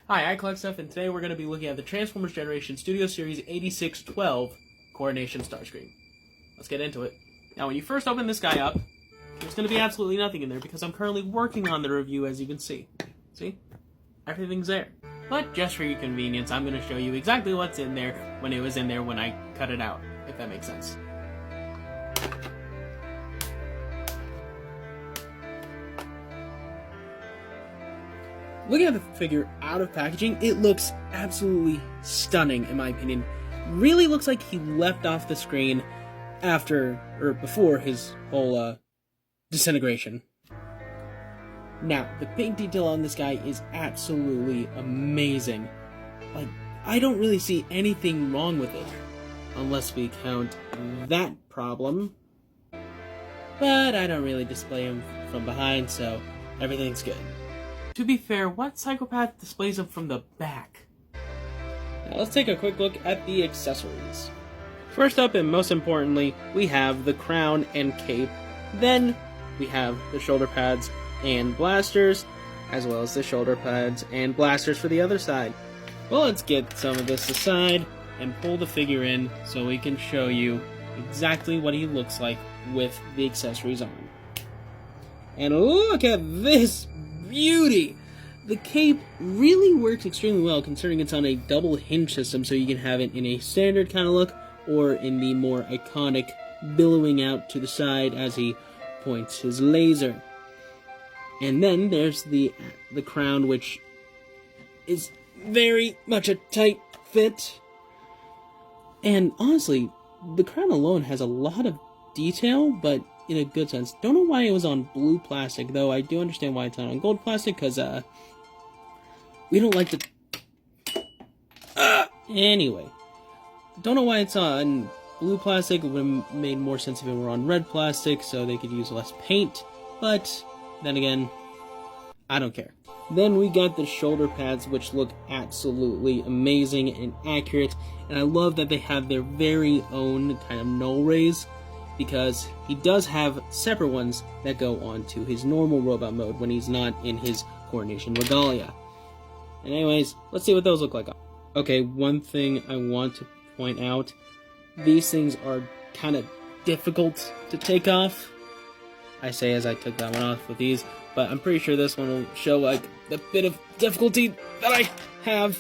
Hi, I collect stuff, and today we're going to be looking at the Transformers Generation Studio Series 8612 Coronation Starscream. Let's get into it. Now, when you first open this guy up, there's going to be absolutely nothing in there because I'm currently working on the review, as you can see. See? Everything's there. But just for your convenience, I'm going to show you exactly what's in there when it was in there when I cut it out, if that makes sense. Looking at the figure out of packaging, it looks absolutely stunning, in my opinion. Really looks like he leapt off the screen after, or before, his whole, disintegration. Now, the paint detail on this guy is absolutely amazing. Like, I don't really see anything wrong with it, unless we count that problem. But I don't really display him from behind, so everything's good. To be fair, what psychopath displays them from the back? Now let's take a quick look at the accessories. First up, and most importantly, we have the crown and cape. Then we have the shoulder pads and blasters, as well as the shoulder pads and blasters for the other side. Well, let's get some of this aside and pull the figure in so we can show you exactly what he looks like with the accessories on. And look at this beauty! The cape really works extremely well considering it's on a double hinge system, so you can have it in a standard kind of look or in the more iconic billowing out to the side as he points his laser. And then there's the crown, which is very much a tight fit. And honestly, the crown alone has a lot of detail, but in a good sense. Don't know why it was on blue plastic, though I do understand why it's not on gold plastic, because, we don't like to... Anyway. Don't know why it's on blue plastic. It would have made more sense if it were on red plastic, so they could use less paint, but then again, I don't care. Then we got the shoulder pads, which look absolutely amazing and accurate, and I love that they have their very own kind of null rays, because he does have separate ones that go on to his normal robot mode when he's not in his Coronation regalia. And anyways, let's see what those look like. Okay, one thing I want to point out, these things are kind of difficult to take off. I say as I took that one off with these, but I'm pretty sure this one will show like the bit of difficulty that I have.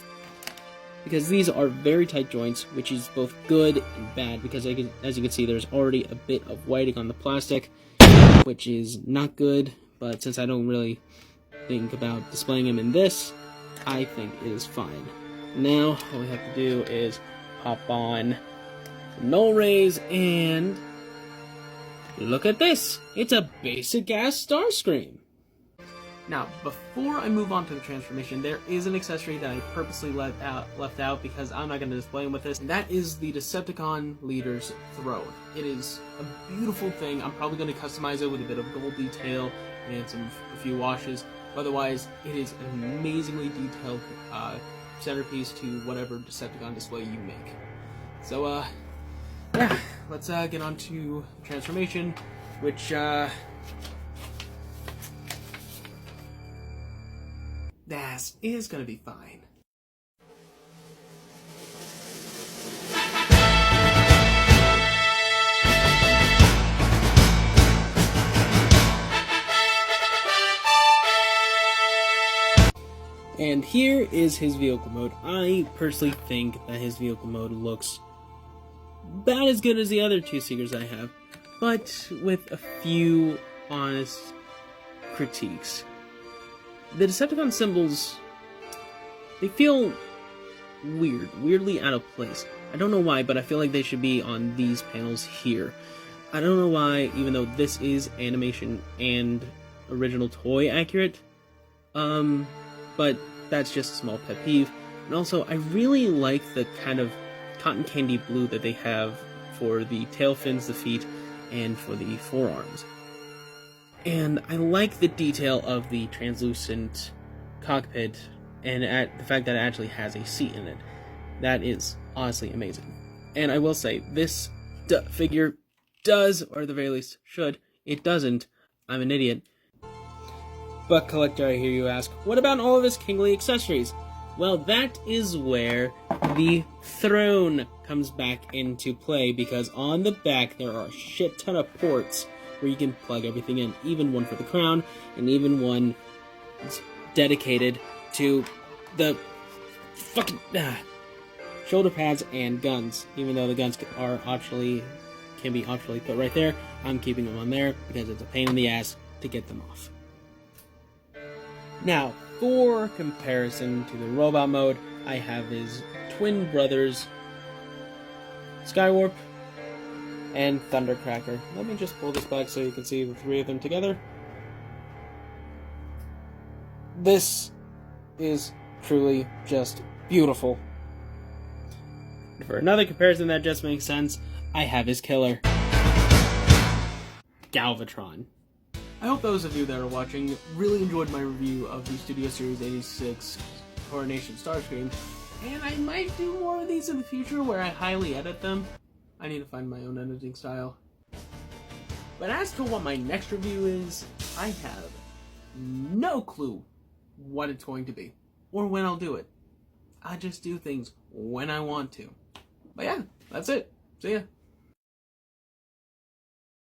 Because these are very tight joints, which is both good and bad, because as you can see, there's already a bit of whiting on the plastic, which is not good, but since I don't really think about displaying them in this, I think it is fine. Now, all we have to do is pop on some null rays, and look at this! It's a basic-ass Starscream! Now, before I move on to the transformation, there is an accessory that I purposely left out because I'm not going to display them with this, and that is the Decepticon Leader's Throne. It is a beautiful thing. I'm probably going to customize it with a bit of gold detail and a few washes. Otherwise, it is an amazingly detailed centerpiece to whatever Decepticon display you make. So, yeah, let's get on to transformation, which, that is gonna be fine. And here is his vehicle mode. I personally think that his vehicle mode looks about as good as the other two Seekers I have, but with a few honest critiques. The Decepticon symbols, they feel weirdly out of place. I don't know why, but I feel like they should be on these panels here. I don't know why, even though this is animation and original toy accurate, but that's just a small pet peeve. And also, I really like the kind of cotton candy blue that they have for the tail fins, the feet, and for the forearms. And I like the detail of the translucent cockpit and the fact that it actually has a seat in it. That is honestly amazing. And I will say, this figure does, or at the very least should, it doesn't, I'm an idiot. But collector, I hear you ask, what about all of his kingly accessories? Well, that is where the throne comes back into play, because on the back there are a shit ton of ports where you can plug everything in, even one for the crown, and even one dedicated to the fucking shoulder pads and guns. Even though the guns can be optionally put right there, I'm keeping them on there because it's a pain in the ass to get them off. Now, for comparison to the robot mode, I have his twin brothers, Skywarp and Thundercracker. Let me just pull this back so you can see the three of them together. This is truly just beautiful. And for another comparison that just makes sense, I have his killer, Galvatron. I hope those of you that are watching really enjoyed my review of the Studio Series 86 Coronation Starscream, and I might do more of these in the future where I highly edit them. I need to find my own editing style. But as to what my next review is, I have no clue what it's going to be, or when I'll do it. I just do things when I want to. But yeah, that's it. See ya.